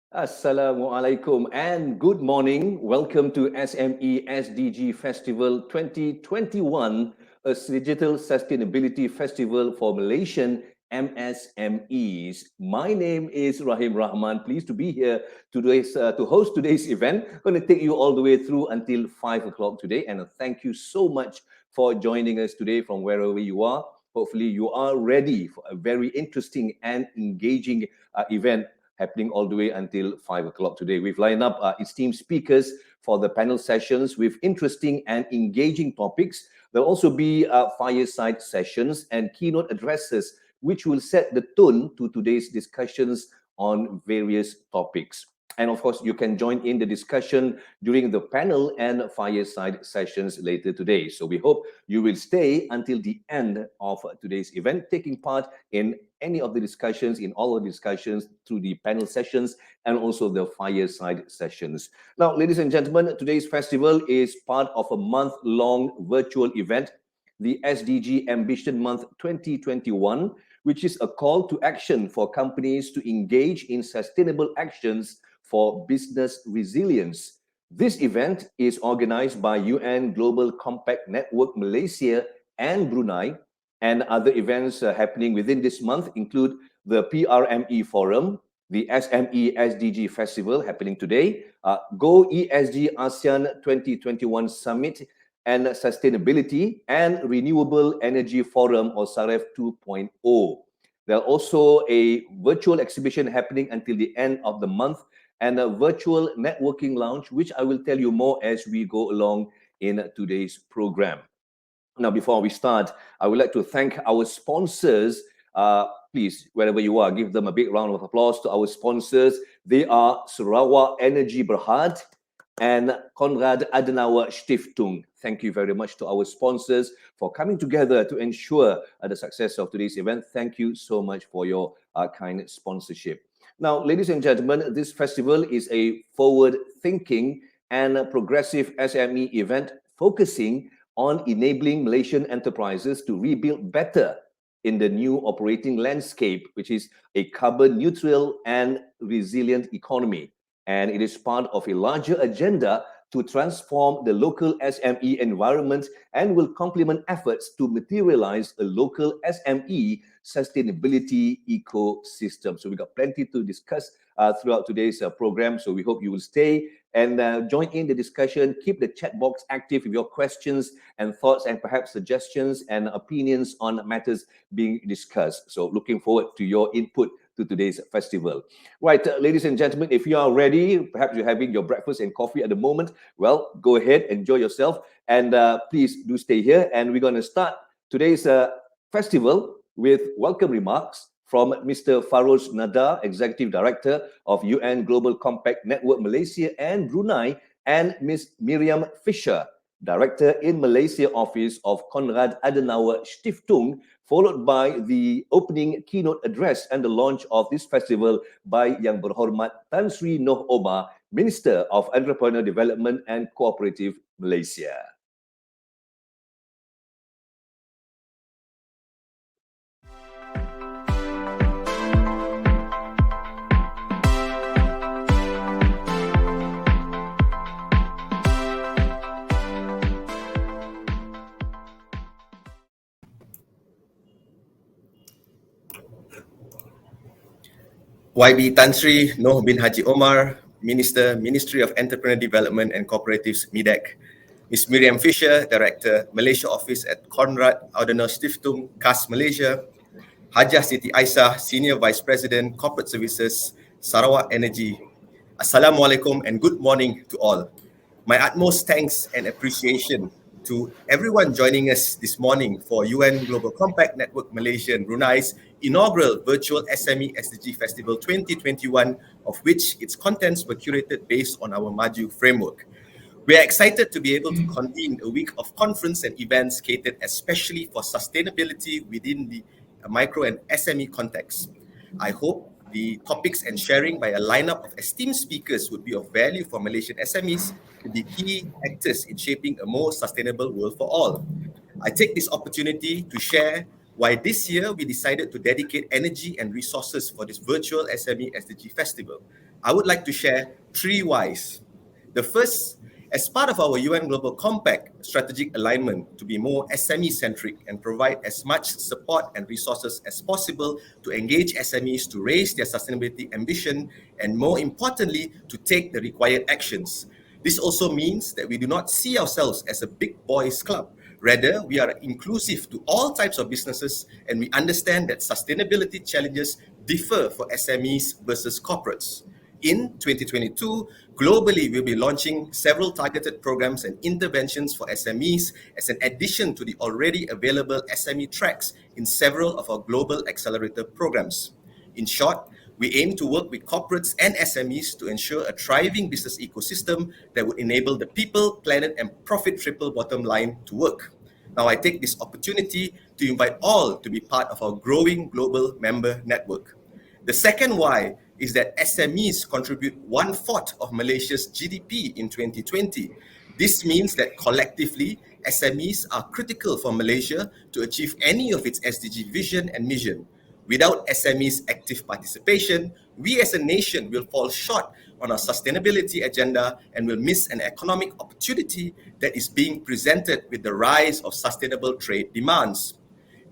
Assalamualaikum and good morning. Welcome to SME SDG Festival 2021, a digital sustainability festival for Malaysian MSMEs. My name is Rahim Rahman. Pleased to be here to host today's event. Going to take you all the way through until 5 o'clock today. And thank you so much for joining us today from wherever you are. Hopefully you are ready for a very interesting and engaging event happening all the way until 5 o'clock today. We've lined up esteemed speakers for the panel sessions with interesting and engaging topics. There'll also be fireside sessions and keynote addresses, which will set the tone to today's discussions on various topics. And of course, you can join in the discussion during the panel and fireside sessions later today. So we hope you will stay until the end of today's event, taking part in any of the discussions, in all of the discussions through the panel sessions and also the fireside sessions. Now, ladies and gentlemen, today's festival is part of a month-long virtual event, the SDG Ambition Month 2021, which is a call to action for companies to engage in sustainable actions for business resilience. This event is organized by UN Global Compact Network Malaysia and Brunei, and other events happening within this month include the PRME Forum, the SME SDG Festival happening today, Go ESG ASEAN 2021 Summit, and Sustainability and Renewable Energy Forum or SAREF 2.0. There's also a virtual exhibition happening until the end of the month and a virtual networking lounge, which I will tell you more as we go along in today's program. Now, before we start, I would like to thank our sponsors. Please, wherever you are, give them a big round of applause to our sponsors. They are Sarawak Energy Berhad and Konrad-Adenauer-Stiftung. Thank you very much to our sponsors for coming together to ensure the success of today's event. Thank you so much for your kind sponsorship. Now, ladies and gentlemen, this festival is a forward-thinking and progressive SME event focusing on enabling Malaysian enterprises to rebuild better in the new operating landscape, which is a carbon neutral and resilient economy. And it is part of a larger agenda to transform the local SME environment and will complement efforts to materialize a local SME sustainability ecosystem. So we got plenty to discuss throughout today's program. So we hope you will stay and join in the discussion. Keep the chat box active with your questions and thoughts and perhaps suggestions and opinions on matters being discussed. So looking forward to your input to today's festival. Right, ladies and gentlemen, if you are ready, perhaps you're having your breakfast and coffee at the moment, well, go ahead, enjoy yourself, and please do stay here. And we're going to start today's festival with welcome remarks from Mr. Faroze Nadar, Executive Director of UN Global Compact Network Malaysia and Brunei, and Ms. Miriam Fischer, Director in Malaysia Office of Konrad-Adenauer-Stiftung, followed by the opening keynote address and the launch of this festival by Yang Berhormat Tan Sri Noh Omar, Minister of Entrepreneur Development and Cooperative Malaysia. YB Tan Sri Noh bin Haji Omar, Ministry of Entrepreneur Development and Cooperatives, MIDEC. Ms. Miriam Fischer, Director, Malaysia Office at Konrad-Adenauer-Stiftung, CAS Malaysia. Hajah Siti Aisyah, Senior Vice President, Corporate Services, Sarawak Energy. Assalamualaikum and good morning to all. My utmost thanks and appreciation to everyone joining us this morning for UN Global Compact Network Malaysia and Brunei's inaugural virtual SME SDG Festival 2021, of which its contents were curated based on our Maju framework. We are excited to be able to convene a week of conference and events catered especially for sustainability within the micro and SME context. I hope the topics and sharing by a lineup of esteemed speakers would be of value for Malaysian SMEs to be key actors in shaping a more sustainable world for all. I take this opportunity to share why this year we decided to dedicate energy and resources for this virtual SME SDG festival. I would like to share 3 whys. The first, as part of our UN Global Compact strategic alignment to be more SME-centric and provide as much support and resources as possible to engage SMEs to raise their sustainability ambition and, more importantly, to take the required actions. This also means that we do not see ourselves as a big boys club. Rather, we are inclusive to all types of businesses, and we understand that sustainability challenges differ for SMEs versus corporates. In 2022, globally, we'll be launching several targeted programs and interventions for SMEs as an addition to the already available SME tracks in several of our global accelerator programs. In short, we aim to work with corporates and SMEs to ensure a thriving business ecosystem that would enable the people, planet, and profit triple bottom line to work. Now, I take this opportunity to invite all to be part of our growing global member network. The second why is that SMEs contribute 1/4 of Malaysia's GDP in 2020. This means that collectively, SMEs are critical for Malaysia to achieve any of its SDG vision and mission. Without SMEs' active participation, we as a nation will fall short on our sustainability agenda and will miss an economic opportunity that is being presented with the rise of sustainable trade demands.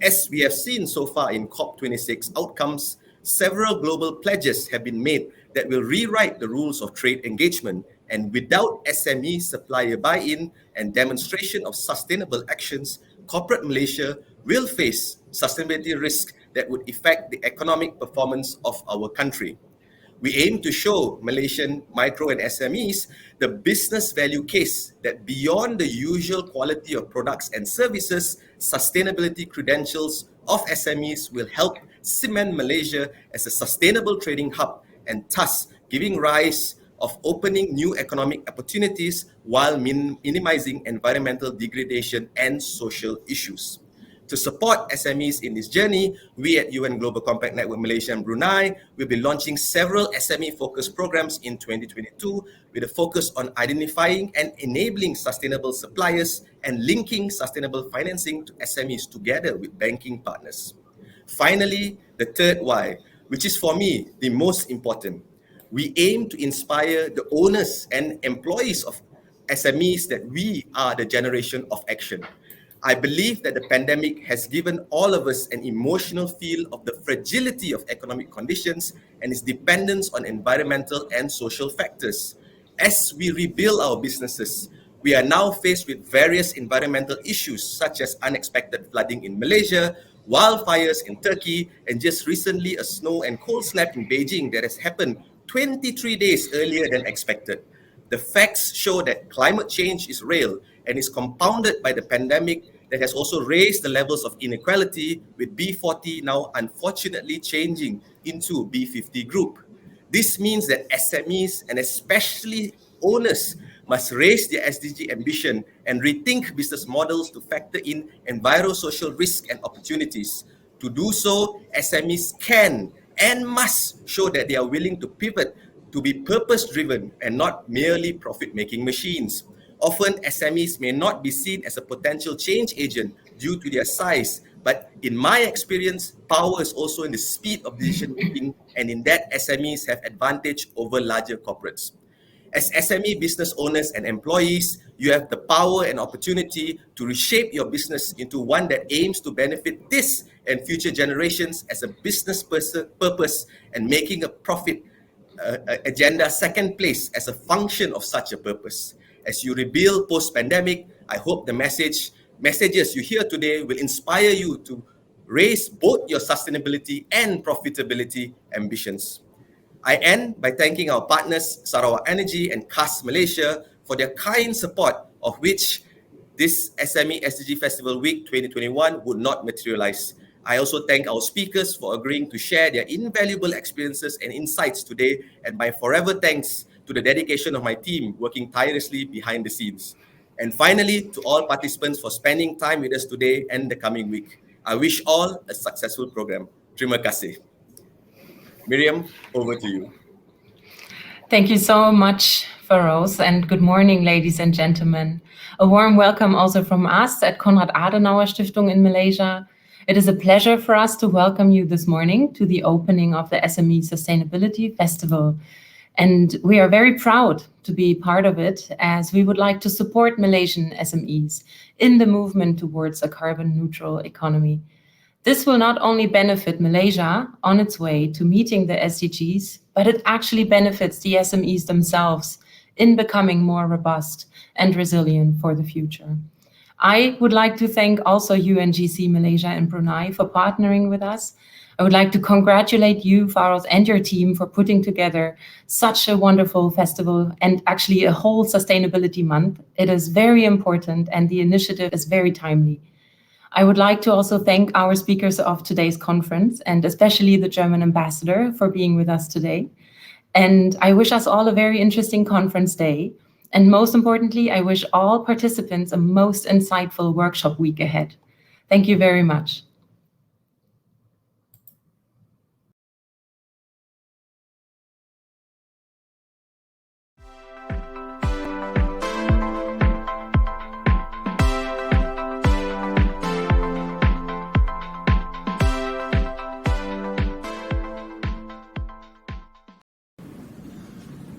As we have seen so far in COP26 outcomes, several global pledges have been made that will rewrite the rules of trade engagement, and without SME supplier buy-in and demonstration of sustainable actions, corporate Malaysia will face sustainability risk that would affect the economic performance of our country. We aim to show Malaysian micro and SMEs the business value case that beyond the usual quality of products and services, sustainability credentials of SMEs will help cement Malaysia as a sustainable trading hub and thus giving rise of opening new economic opportunities while minimizing environmental degradation and social issues. To support SMEs in this journey, we at UN Global Compact Network Malaysia and Brunei will be launching several SME-focused programs in 2022 with a focus on identifying and enabling sustainable suppliers and linking sustainable financing to SMEs together with banking partners. Finally, the third why, which is for me the most important. We aim to inspire the owners and employees of SMEs that we are the generation of action. I believe that the pandemic has given all of us an emotional feel of the fragility of economic conditions and its dependence on environmental and social factors. As we rebuild our businesses, we are now faced with various environmental issues such as unexpected flooding in Malaysia, wildfires in Turkey, and just recently a snow and cold snap in Beijing that has happened 23 days earlier than expected. The facts show that climate change is real and is compounded by the pandemic that has also raised the levels of inequality, with B40 now unfortunately changing into B50 group. This means that SMEs and especially owners must raise their SDG ambition and rethink business models to factor in environmental risk and opportunities. To do so, SMEs can and must show that they are willing to pivot to be purpose-driven and not merely profit-making machines. Often, SMEs may not be seen as a potential change agent due to their size, but in my experience, power is also in the speed of decision-making, and in that, SMEs have advantage over larger corporates. As SME business owners and employees, you have the power and opportunity to reshape your business into one that aims to benefit this and future generations as a business purpose, and making a profit agenda second place as a function of such a purpose. As you rebuild post-pandemic, I hope the messages you hear today will inspire you to raise both your sustainability and profitability ambitions. I end by thanking our partners, Sarawak Energy and CAS Malaysia, for their kind support, of which this SME SDG Festival Week 2021 would not materialize. I also thank our speakers for agreeing to share their invaluable experiences and insights today, and my forever thanks to the dedication of my team working tirelessly behind the scenes. And finally, to all participants for spending time with us today and the coming week. I wish all a successful program. Terima kasih. Miriam, over to you. Thank you so much, Faroze, and good morning, ladies and gentlemen. A warm welcome also from us at Konrad-Adenauer-Stiftung in Malaysia. It is a pleasure for us to welcome you this morning to the opening of the SME Sustainability Festival. And we are very proud to be part of it, as we would like to support Malaysian SMEs in the movement towards a carbon neutral economy. This will not only benefit Malaysia on its way to meeting the SDGs, but it actually benefits the SMEs themselves in becoming more robust and resilient for the future. I would like to thank also UNGC Malaysia and Brunei for partnering with us. I would like to congratulate you, Faroze, and your team for putting together such a wonderful festival and actually a whole sustainability month. It is very important and the initiative is very timely. I would like to also thank our speakers of today's conference and especially the German ambassador for being with us today. And I wish us all a very interesting conference day. And most importantly, I wish all participants a most insightful workshop week ahead. Thank you very much.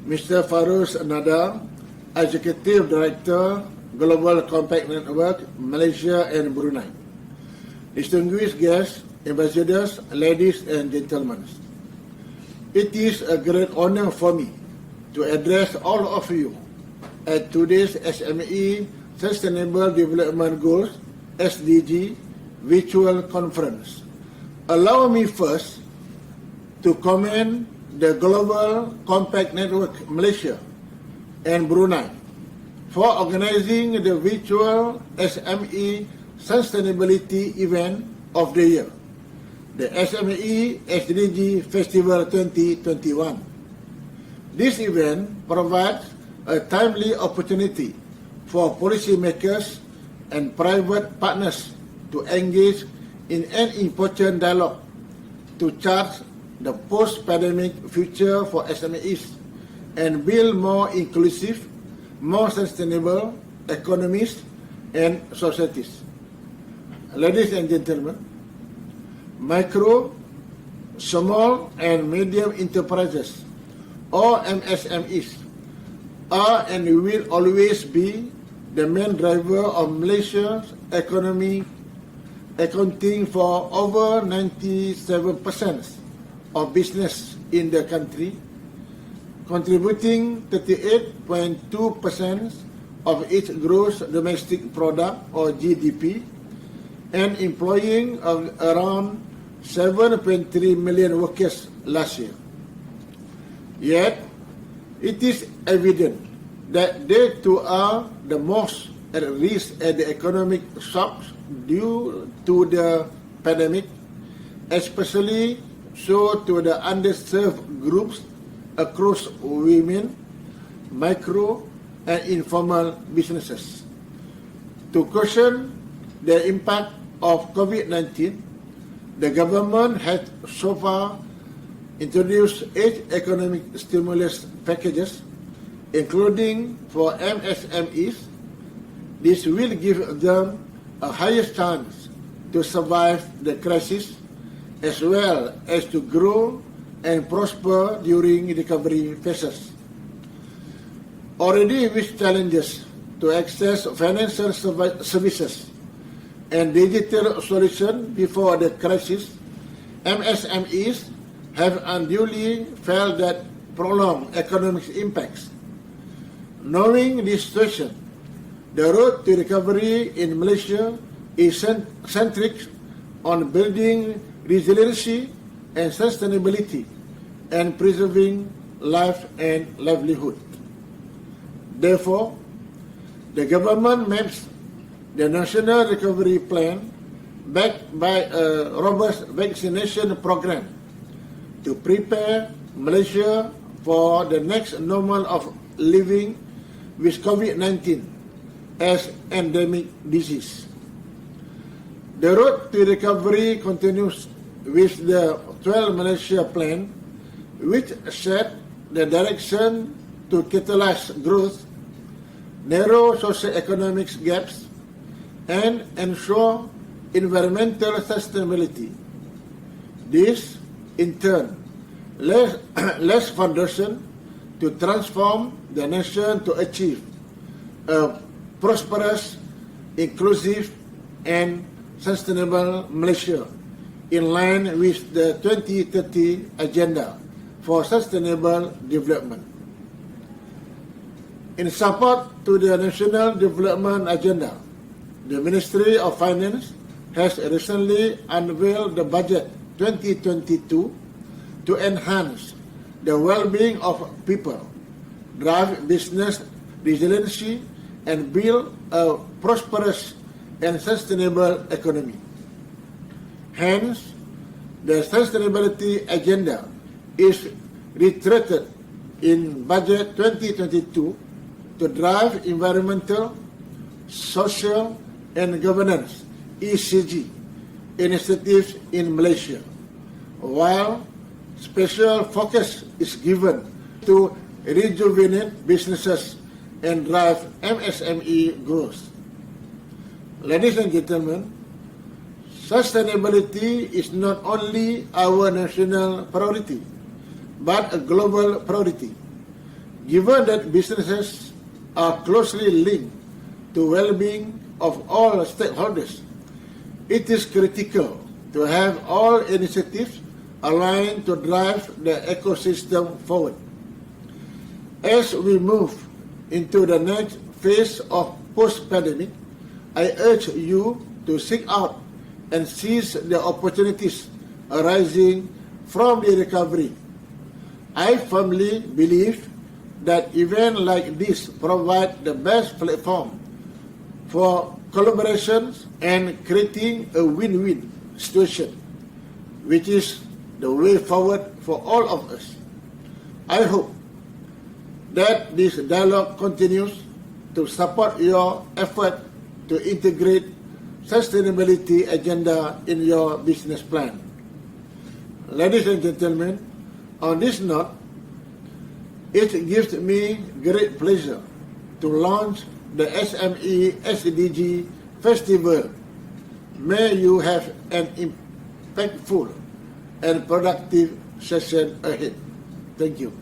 Mr. Faroze Nadar, Executive Director, Global Compact Network, Malaysia and Brunei. Distinguished guests, ambassadors, ladies and gentlemen. It is a great honor for me to address all of you at today's SME Sustainable Development Goals SDG virtual conference. Allow me first to commend the Global Compact Network Malaysia and Brunei for organizing the virtual SME Sustainability event of the year, the SME SDG Festival 2021. This event provides a timely opportunity for policymakers and private partners to engage in an important dialogue to chart the post-pandemic future for SMEs and build more inclusive, more sustainable economies and societies. Ladies and gentlemen, micro, small and medium enterprises, or MSMEs, are and will always be the main driver of Malaysia's economy, accounting for over 97% of business in the country, contributing 38.2% of its gross domestic product or GDP and employing around 7.3 million workers last year. Yet, it is evident that they too are the most at risk at the economic shocks due to the pandemic, especially so to the underserved groups across women, micro and informal businesses. To cushion the impact of COVID-19, the government has so far introduced 8 economic stimulus packages, including for MSMEs. This will give them a higher chance to survive the crisis as well as to grow and prosper during recovery phases. Already with challenges to access financial services and digital solutions before the crisis, MSMEs have unduly felt that prolonged economic impacts. Knowing this situation, the road to recovery in Malaysia is centric on building resiliency and sustainability and preserving life and livelihood. Therefore, the government maps the National Recovery Plan backed by a robust vaccination program to prepare Malaysia for the next normal of living with COVID-19 as endemic disease. The road to recovery continues with the 12 Malaysia Plan, which set the direction to catalyze growth, narrow socio-economic gaps, and ensure environmental sustainability. This, in turn, lays foundation to transform the nation to achieve a prosperous, inclusive, and sustainable Malaysia in line with the 2030 Agenda for Sustainable Development. In support to the National Development Agenda, the Ministry of Finance has recently unveiled the Budget 2022 to enhance the well-being of people, drive business resiliency, and build a prosperous and sustainable economy. Hence, the sustainability agenda is reiterated in Budget 2022 to drive environmental, social, and governance (ESG) initiatives in Malaysia, while special focus is given to rejuvenate businesses and drive MSME growth. Ladies and gentlemen, sustainability is not only our national priority, but a global priority. Given that businesses are closely linked to well-being of all stakeholders, it is critical to have all initiatives aligned to drive the ecosystem forward. As we move into the next phase of post-pandemic, I urge you to seek out and seize the opportunities arising from the recovery. I firmly believe that events like this provide the best platform for collaborations and creating a win-win situation, which is the way forward for all of us. I hope that this dialogue continues to support your effort to integrate sustainability agenda in your business plan. Ladies and gentlemen, on this note, it gives me great pleasure to launch the SME SDG Festival. May you have an impactful and productive session ahead. Thank you.